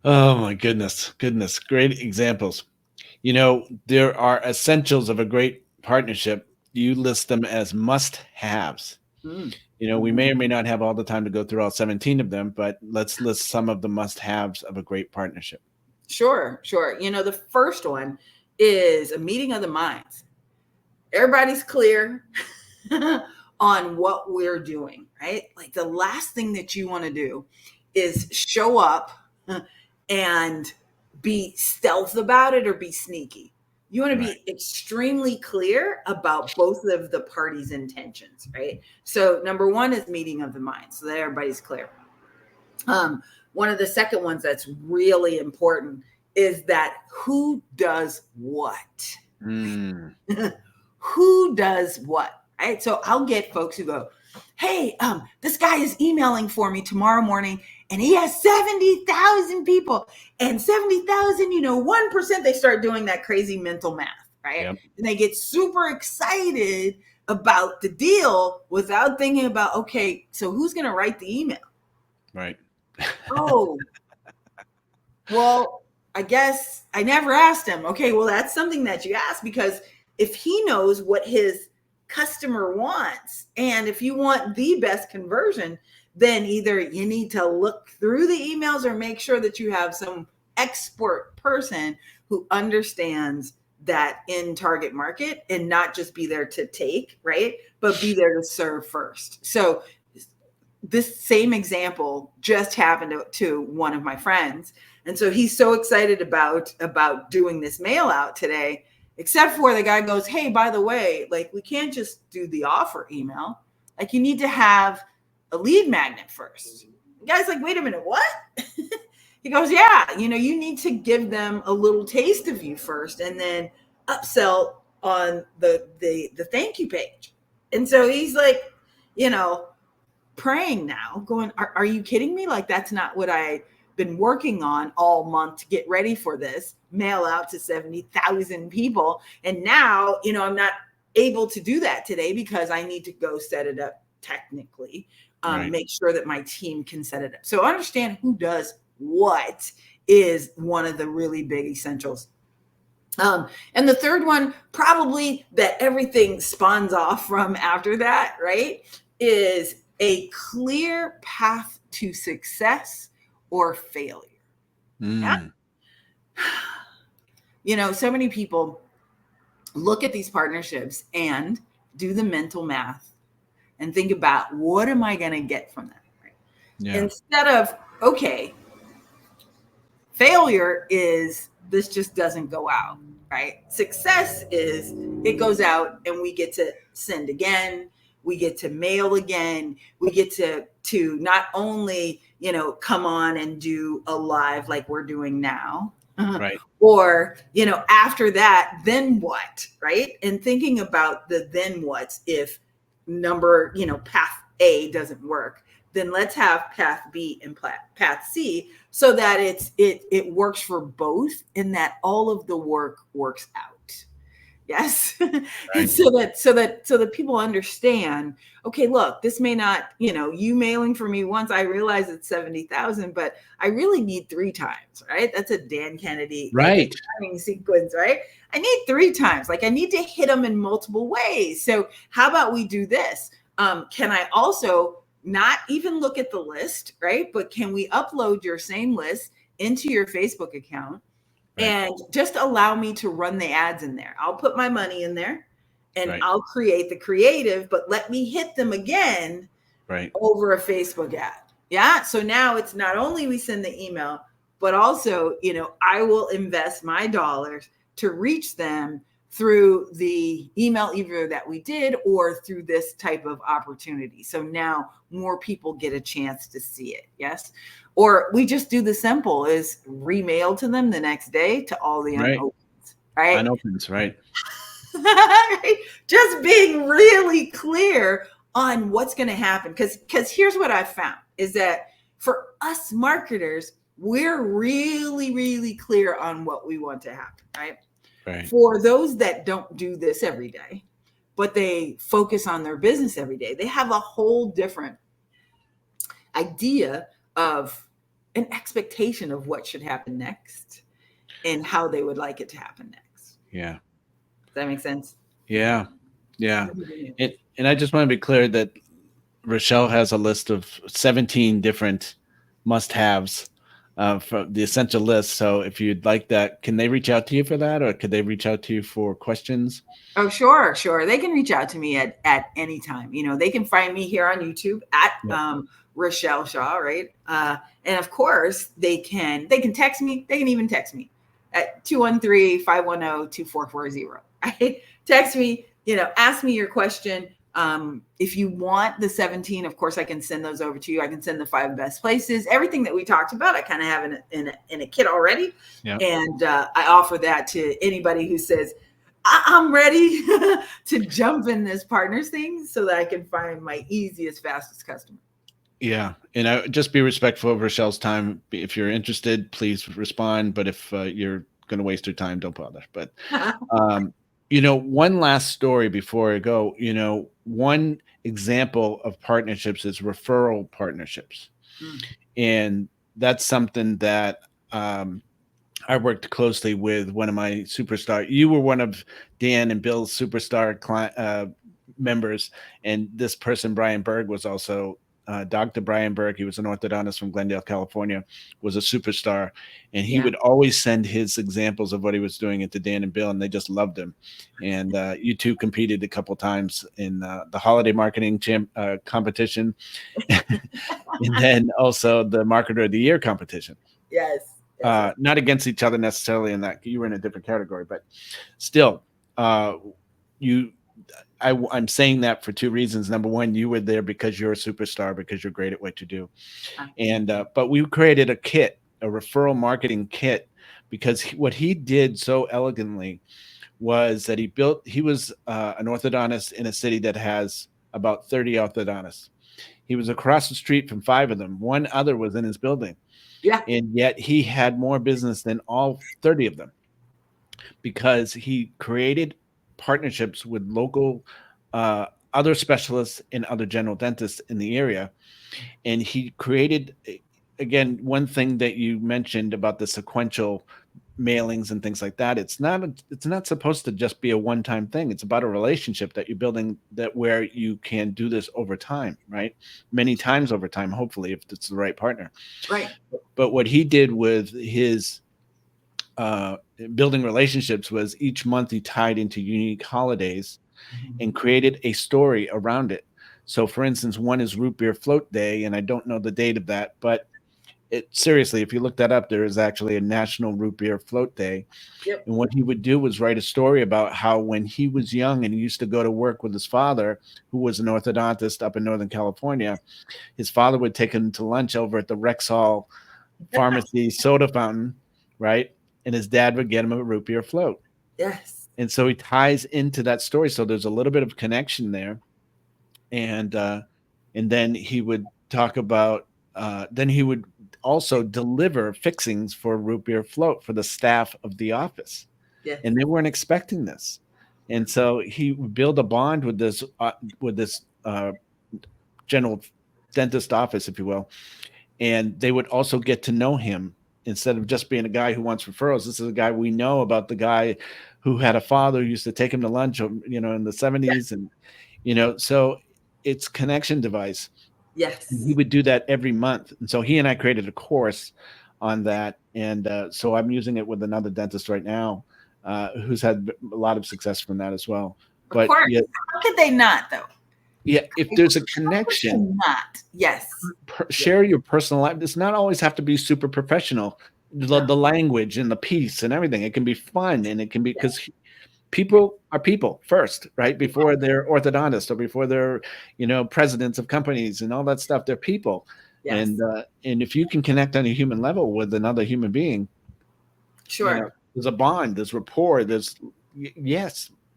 Oh my goodness. Great examples. There are essentials of a great partnership. You list them as must-haves. Mm. We Mhm. may or may not have all the time to go through all 17 of them, but let's list some of the must-haves of a great partnership. Sure, sure. The first one is a meeting of the minds. Everybody's clear on what we're doing, right? Like the last thing that you want to do is show up and be stealth about it or be sneaky. You want to Right. be extremely clear about both of the parties' intentions, right? So, number one is meeting of the minds, so that everybody's clear. Um, One of the second ones that's really important is that who does what? Mm, Who does what? Right. So I'll get folks who go, hey, this guy is emailing for me tomorrow morning and he has 70,000 people and 70,000, 1%, they start doing that crazy mental math, right? yep. And they get super excited about the deal without thinking about, okay, so who's going to write the email? Right. Oh, well, I guess I never asked him. Okay, well, that's something that you ask because if he knows what his customer wants, and if you want the best conversion, then either you need to look through the emails or make sure that you have some expert person who understands that in target market and not just be there to take, right? But be there to serve first. So this same example just happened to one of my friends, and so he's so excited about doing this mail out today, except for the guy goes, hey, by the way, like we can't just do the offer email, like you need to have a lead magnet first. The guy's like, wait a minute, what? He goes, yeah, you need to give them a little taste of you first and then upsell on the thank you page. And so he's like, you know praying now, going, are you kidding me? Like, that's not what I've been working on all month to get ready for this mail out to 70,000 people. And now, I'm not able to do that today because I need to go set it up technically, Right. make sure that my team can set it up. So understand who does what is one of the really big essentials. And the third one, probably that everything spawns off from after that, right, is a clear path to success or failure. Yeah. Mm, So many people look at these partnerships and do the mental math and think about what am I going to get from that? Right? yeah. Instead of, okay, failure is this just doesn't go out, right? Success is it goes out and we get to send again, we get to mail again, we get to not only, come on and do a live like we're doing now. Right. Or, after that, then what, right? And thinking about the then what's if path A doesn't work, then let's have path B and path C so that it works for both and that all of the work works out. Yes. And Right. so that people understand, okay, look, this may not, you mailing for me once, I realize it's 70,000, but I really need three times, right? That's a Dan Kennedy, like a Right. timing sequence, right? I need three times. Like I need to hit them in multiple ways. So how about we do this? Can I also not even look at the list, right? But can we upload your same list into your Facebook account Right. and just allow me to run the ads in there? I'll put my money in there and Right. I'll create the creative, but let me hit them again Right. over a Facebook ad. Yeah. So now it's not only we send the email, but also, I will invest my dollars to reach them through the email either that we did or through this type of opportunity. So now more people get a chance to see it. Yes. Or we just do the simple is remail to them the next day to all the Right. unopens, right? Unopens. Right. Right? Just being really clear on what's going to happen. Because here's what I've found is that for us marketers, we're really, really clear on what we want to happen, right? Right. For those that don't do this every day, but they focus on their business every day, they have a whole different idea of an expectation of what should happen next and how they would like it to happen next. Yeah. Does that make sense? Yeah. Yeah. And I just want to be clear that Richelle has a list of 17 different must-haves from the essential list. So if you'd like that, can they reach out to you for that, or could they reach out to you for questions? Oh, sure, sure. They can reach out to me at any time. You know, they can find me here on YouTube at Yep. Richelle Shaw, right? And of course, they can text me. They can even text me at 213-510-2440. Right? Text me, ask me your question. If you want the 17, of course, I can send those over to you. I can send the 5 best places. Everything that we talked about, I kind of have in a kit already. Yep. And I offer that to anybody who says, I'm ready to jump in this partners thing so that I can find my easiest, fastest customer. Yeah, and I just be respectful of Rochelle's time. If you're interested, please respond. But if you're going to waste your time, don't bother. But one last story before I go. One example of partnerships is referral partnerships, and that's something that I worked closely with one of my superstar. You were one of Dan and Bill's superstar members, and this person, Brian Berg, was also Dr. Brian Berg. He was an orthodontist from Glendale, California, was a superstar, and he would always send his examples of what he was doing into Dan and Bill, and they just loved him. And you two competed a couple times in the holiday marketing competition, and then also the Marketer of the Year competition. Yes. Not against each other necessarily in that you were in a different category, but still, I'm saying that for 2 reasons. Number one, you were there because you're a superstar, because you're great at what you do. And, but we created a kit, a referral marketing kit, because what he did so elegantly was that he was an orthodontist in a city that has about 30 orthodontists. He was across the street from 5 of them. One other was in his building. Yeah. And yet he had more business than all 30 of them because he created partnerships with local other specialists and other general dentists in the area. And he created, again, one thing that you mentioned about the sequential mailings and things like that. It's not supposed to just be a one-time thing. It's about a relationship that you're building, that where you can do this over time, right? Many times over time, hopefully, if it's the right partner. Right. But what he did with his building relationships was each month he tied into unique holidays and created a story around it. So for instance, one is Root Beer Float Day, and I don't know the date of that, but seriously, if you look that up, there is actually a National Root Beer Float Day. Yep. And what he would do was write a story about how when he was young and he used to go to work with his father, who was an orthodontist up in Northern California, his father would take him to lunch over at the Rexall Pharmacy soda fountain, right? And his dad would get him a root beer float. Yes. And so he ties into that story. So there's a little bit of connection there. And then he would talk about, then he would also deliver fixings for root beer float for the staff of the office. Yes. And they weren't expecting this. And so he would build a bond with this general dentist office, if you will. And they would also get to know him instead of just being a guy who wants referrals. This is a guy we know about, the guy who had a father who used to take him to lunch, in the 70s. And, so it's connection device. Yes. And he would do that every month. And so he and I created a course on that. And so I'm using it with another dentist right now who's had a lot of success from that as well. Of course. Yeah, how could they not, though? Yeah, if there's a connection, yes, share your personal life. Does not always have to be super professional. The language and the piece and everything. It can be fun, and it can be because people are people first, right? Before they're orthodontists or before they're, presidents of companies and all that stuff. They're people, and if you can connect on a human level with another human being, sure, there's a bond, there's rapport, there's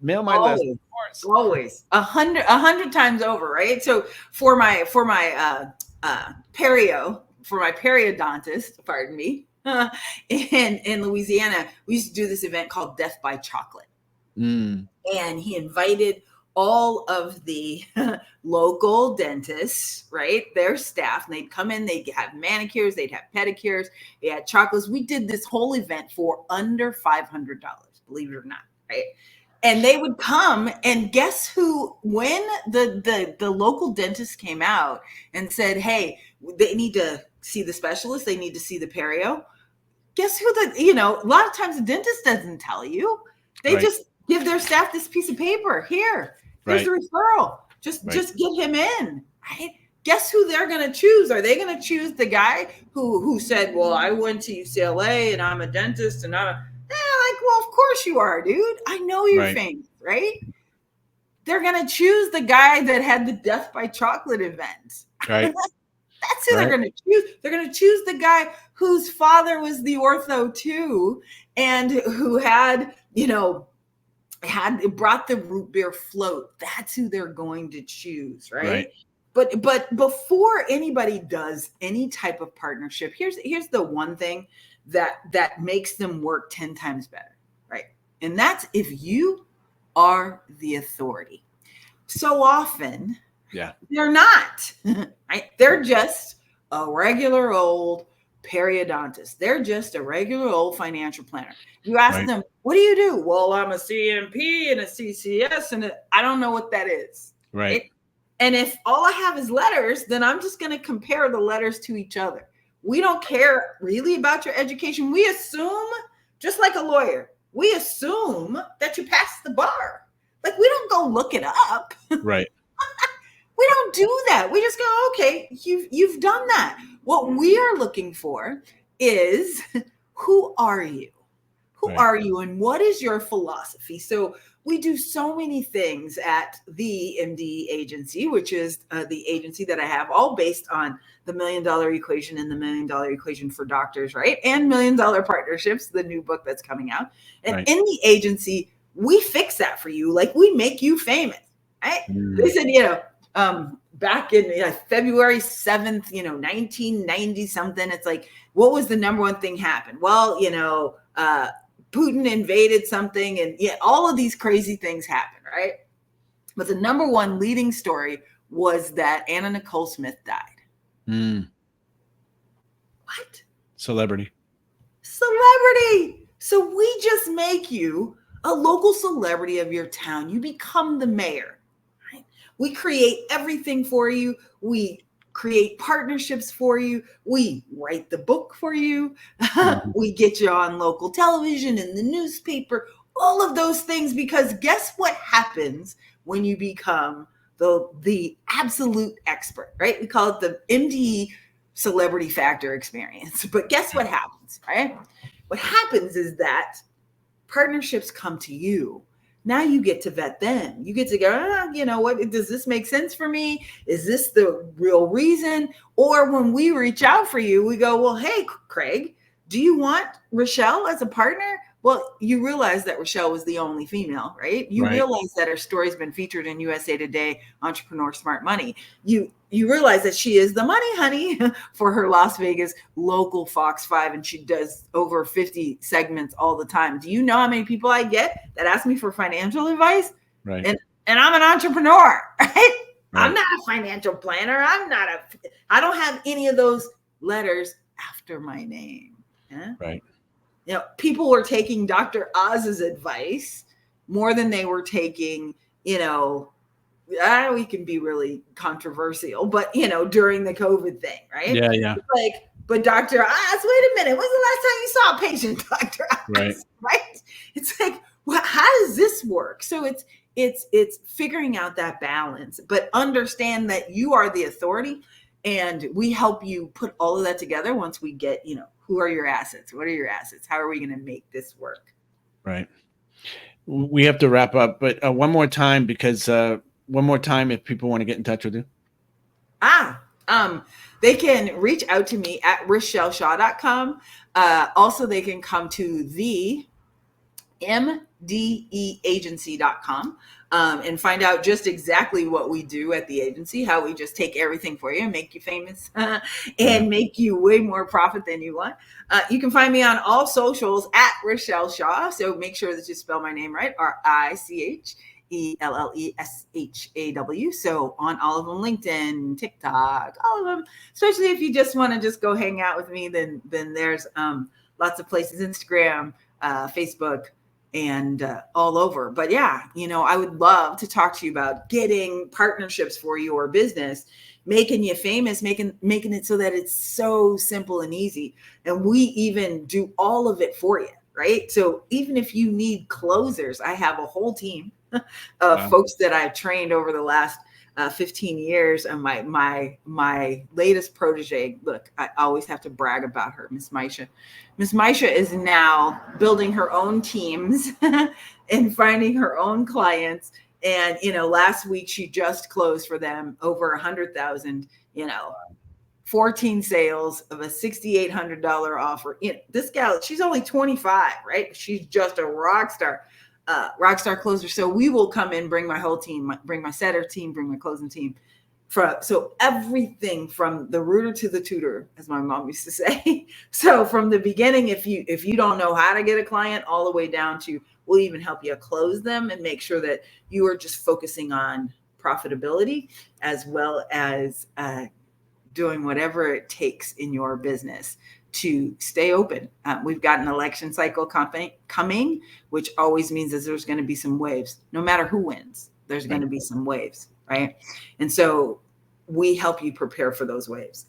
mail my list. Always 100 times over, right? So for my periodontist, pardon me, in Louisiana, we used to do this event called Death by Chocolate, and he invited all of the local dentists, right? Their staff, and they'd come in, they'd have manicures, they'd have pedicures, they had chocolates. We did this whole event for under $500, believe it or not, right? And they would come, and guess who, when the local dentist came out and said, hey, they need to see the specialist, they need to see the perio. Guess who a lot of times the dentist doesn't tell you. They just give their staff this piece of paper. Here's the referral. Just get him in, right? Guess who they're going to choose? Are they going to choose the guy who said, well, I went to UCLA and I'm a dentist and well, of course you are, dude. I know you're famous, right? They're going to choose the guy that had the Death by Chocolate event. Right. That's who they're going to choose. They're going to choose the guy whose father was the ortho too, and who had brought the root beer float. That's who they're going to choose, right? But before anybody does any type of partnership, here's the one thing that makes them work 10 times better, right? And that's if you are the authority. So often, they're not, right? They're just a regular old periodontist. They're just a regular old financial planner. You ask them, what do you do? Well, I'm a CMP and a CCS, and I don't know what that is. Right. And if all I have is letters, then I'm just going to compare the letters to each other. We don't care really about your education. We assume, just like a lawyer, we assume that you passed the bar. Like, we don't go look it up. Right. We don't do that. We just go, okay, you've done that. What we are looking for is, who are you? Who are you, and what is your philosophy? So we do so many things at the MD agency, which is the agency that I have, all based on the $1 Million Equation and the $1 Million Equation for Doctors, right? And $1 Million Partnerships, the new book that's coming out. And in the agency, we fix that for you. Like, we make you famous, right? They said, back in February 7th, 1990 something, it's like, what was the number one thing happened? Well, Putin invaded something, and all of these crazy things happened, right? But the number one leading story was that Anna Nicole Smith died. What? Celebrity. So we just make you a local celebrity of your town. You become the mayor, right? We create everything for you. We create partnerships for you. We write the book for you. We get you on local television, in the newspaper, all of those things, because guess what happens when you become the absolute expert, right? We call it the MD celebrity factor experience. But guess what happens, right? What happens is that partnerships come to you. Now you get to vet them. You get to go, what, does this make sense for me? Is this the real reason? Or when we reach out for you, we go, well, hey, Craig, do you want Richelle as a partner? Well, you realize that Richelle was the only female, right? You realize that her story's been featured in USA Today, Entrepreneur Smart Money. You realize that she is the money honey for her Las Vegas local Fox 5, and she does over 50 segments all the time. Do you know how many people I get that ask me for financial advice? Right. And I'm an entrepreneur, right? I'm not a financial planner. I don't have any of those letters after my name. Yeah? Right. People were taking Dr. Oz's advice more than they were taking, we can be really controversial, but, during the COVID thing, right? Yeah. But Dr. Oz, wait a minute. When's the last time you saw a patient, Dr. Oz? Right? It's like, well, how does this work? So it's figuring out that balance, but understand that you are the authority, and we help you put all of that together once we get, who are your assets? What are your assets? How are we going to make this work? Right. We have to wrap up, but one more time, if people want to get in touch with you. They can reach out to me at RichelleShaw.com. Also, they can come to the mdeagency.com and find out just exactly what we do at the agency, how we just take everything for you and make you famous and make you way more profit than you want. You can find me on all socials at Richelle Shaw. So make sure that you spell my name right, RICHELLE ELLESHAW. So on all of them, LinkedIn, TikTok, all of them. Especially if you just want to just go hang out with me, then there's lots of places, Instagram, Facebook, and all over. But yeah, I would love to talk to you about getting partnerships for your business, making you famous, making it so that it's so simple and easy. And we even do all of it for you, right? So even if you need closers, I have a whole team of folks that I've trained over the last 15 years. And my latest protege, look, I always have to brag about her, Miss Maisha. Miss Maisha is now building her own teams and finding her own clients. And, last week she just closed for them over 100,000, 14 sales of a $6,800 offer. This gal, she's only 25, right? She's just a rock star closer. So we will come in, bring my whole team, bring my setter team, bring my closing team. So everything from the rooter to the tutor, as my mom used to say. So from the beginning, if you don't know how to get a client, all the way down to, we'll even help you close them and make sure that you are just focusing on profitability as well as doing whatever it takes in your business to stay open. We've got an election cycle coming, which always means that there's going to be some waves. No matter who wins, there's going to be some waves, right? And so we help you prepare for those waves.